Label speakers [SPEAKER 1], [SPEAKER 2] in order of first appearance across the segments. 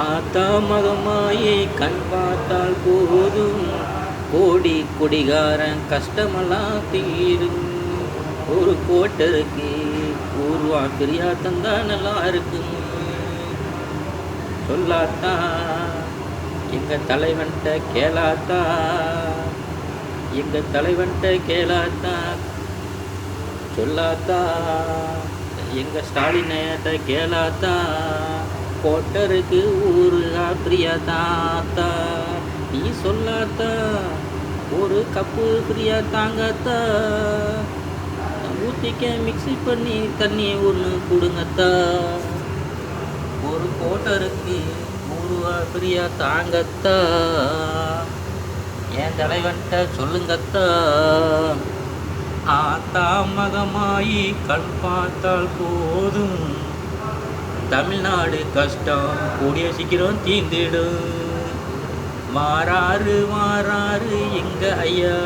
[SPEAKER 1] ஆத்தா மகமாயி கண் பார்த்தால் போதும், கோடி குடிகாரன் கஷ்டமெல்லாம் தீரும். ஒரு கோட்டருக்கு ஊர்வா பிரியா தந்தா நல்லா இருக்கும். சொல்லாத்தா எங்க தலைவன்ட்ட கேளாத்தா, எங்க தலைவன்ட்ட கேளாத்தா. சொல்லாத்தா எங்க ஸ்டாலின்ட்ட கேளாத்தா, கோட்டருக்கு ஊருகா பிரியா தாத்தா. நீ சொல்லாத்தா ஒரு கப்பு பிரியா தாங்கத்தா, ஊற்றிக்க மிக்ஸி பண்ணி தண்ணி ஒன்று கொடுங்கத்தா. ஒரு கோட்டருக்கு ஊருகா பிரியா தாங்கத்தா, என் தலைவன்ட்ட சொல்லுங்கத்தா. ஆத்தா மகமாயி கண் பார்த்தால் போதும், தமிழ்நாடு கஷ்டம் கூடிய சீக்கிரம் தீர்ந்திடும். வாராரு வாராரு எங்க ஐயா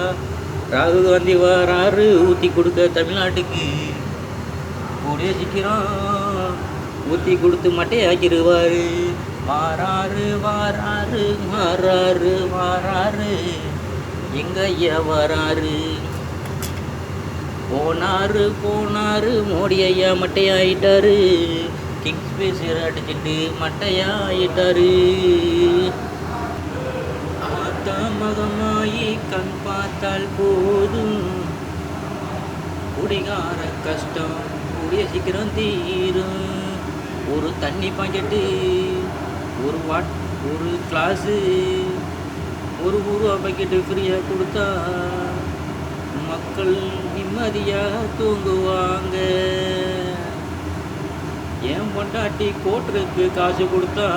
[SPEAKER 1] ராகுல் காந்தி வாராரு, ஊற்றி கொடுக்க தமிழ்நாட்டுக்கு. கூடிய சீக்கிரம் ஊற்றி கொடுத்து மட்டை ஆக்கிடுவாரு. வாராரு வாராரு வாராரு வாராரு எங்க ஐயா வாராரு. போனாரு போனாரு மோடி ஐயா மட்டையாயிட்டாரு, கிங்ஸ் பேசர் அடிச்சுட்டு மட்டையாயிட்டாரு. ஆத்தா மகமாயி கண் பார்த்தால் போதும், குடிகார கஷ்டம் கூடிய சீக்கிரம் தீரும். ஒரு தண்ணி பாக்கெட்டு, ஒரு கிளாஸு, ஒரு ஊருவா பாக்கெட்டு ஃப்ரீயாக கொடுத்தா மக்கள் நிம்மதியாக தூங்குவாங்க. என் பொண்டாட்டி கோட்டருக்கு காசு கொடுத்தா,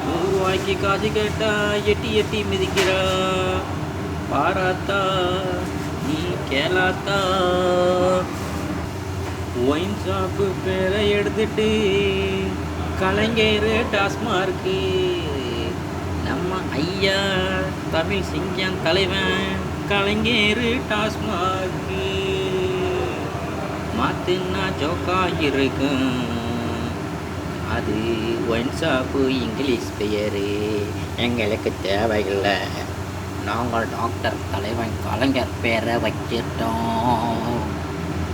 [SPEAKER 1] 100 ரூபாய்க்கு காசு கேட்டா எட்டி எட்டி மிதிக்கிறா. பாராத்தா நீ கேளாத்தா. ஒயின் ஷாப்பு பேரை எடுத்துட்டு கலைஞர் டாஸ்மார்க்கு, நம்ம ஐயா தமிழ் சிங்கம் தலைவன் கலைஞர் டாஸ்மார்க்கு. மாத்துன்னா ஜோக்கா இருக்கும், அது ஒயின் ஷாப்பு இங்கிலீஷ் பெயரு எங்களுக்கு தேவையில்லை. நாங்கள் டாக்டர் தலைவன் கலைஞர் பேரை வச்சிட்டோம்.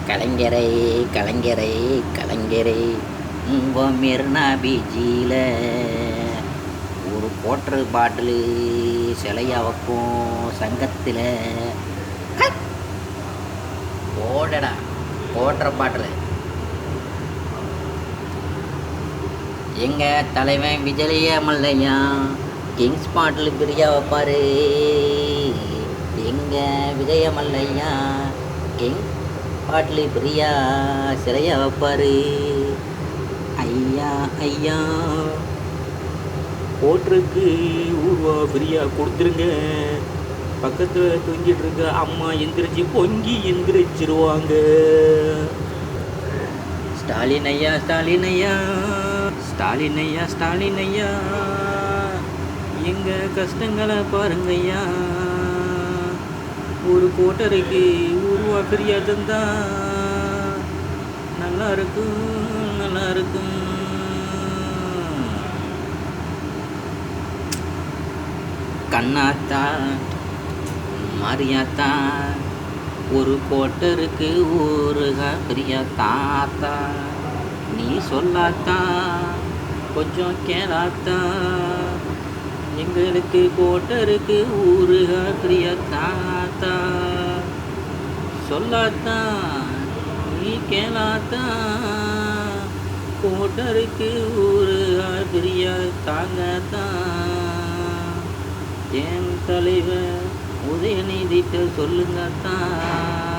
[SPEAKER 1] கலைஞரை கலைஞரை கலைஞரை உங்கள் மெரினா பீச்சில் ஒரு கோட்ரு பாட்டிலு சிலையாக வைக்கும் சங்கத்தில். ஓடடா கோட்ரு பாட்டிலு. எங்கள் தலைவன் விஜய மல்லையா கிங்ஸ் பாட்டில் பிரியா வைப்பார். எங்கள் விஜய மல்லையா கிங் பாட்டில் பிரியா சிலையாக வைப்பார். ஐயா ஐயா கோட்டருக்கு ஊர்வா ஃப்ரீயாக கொடுத்துருங்க. பக்கத்தில் தூங்கிட்டு இருக்க அம்மா எந்திரிச்சு பொங்கி எந்திரிச்சிருவாங்க. ஸ்டாலின் ஐயா ஸ்டாலின் ஐயா ஸ்டாலின் ஐயா ஸ்டாலின் ஐயா, எங்கள் கஷ்டங்களை பாருங்கய்யா. ஒரு கோட்டருக்கு ஊர்வா ஃப்ரீயாக தந்தா நல்லா இருக்கும் நல்லா இருக்கும். கண்ணாத்தா மாரியாத்தா ஒரு கோட்டருக்கு ஊருகா பிரியா தாத்தா. நீ சொல்லாத்தா கொஞ்சம் கேளாத்தா, எங்களுக்கு கோட்டருக்கு ஊருகா பிரியா தாத்தா. சொல்லாத்தா நீ கேளாத்தா, கோட்டருக்கு ஊருகா பிரியா தாங்கத்தா. என் தலைவர் உதயநிதிட்ட சொல்லுங்கத்தான்.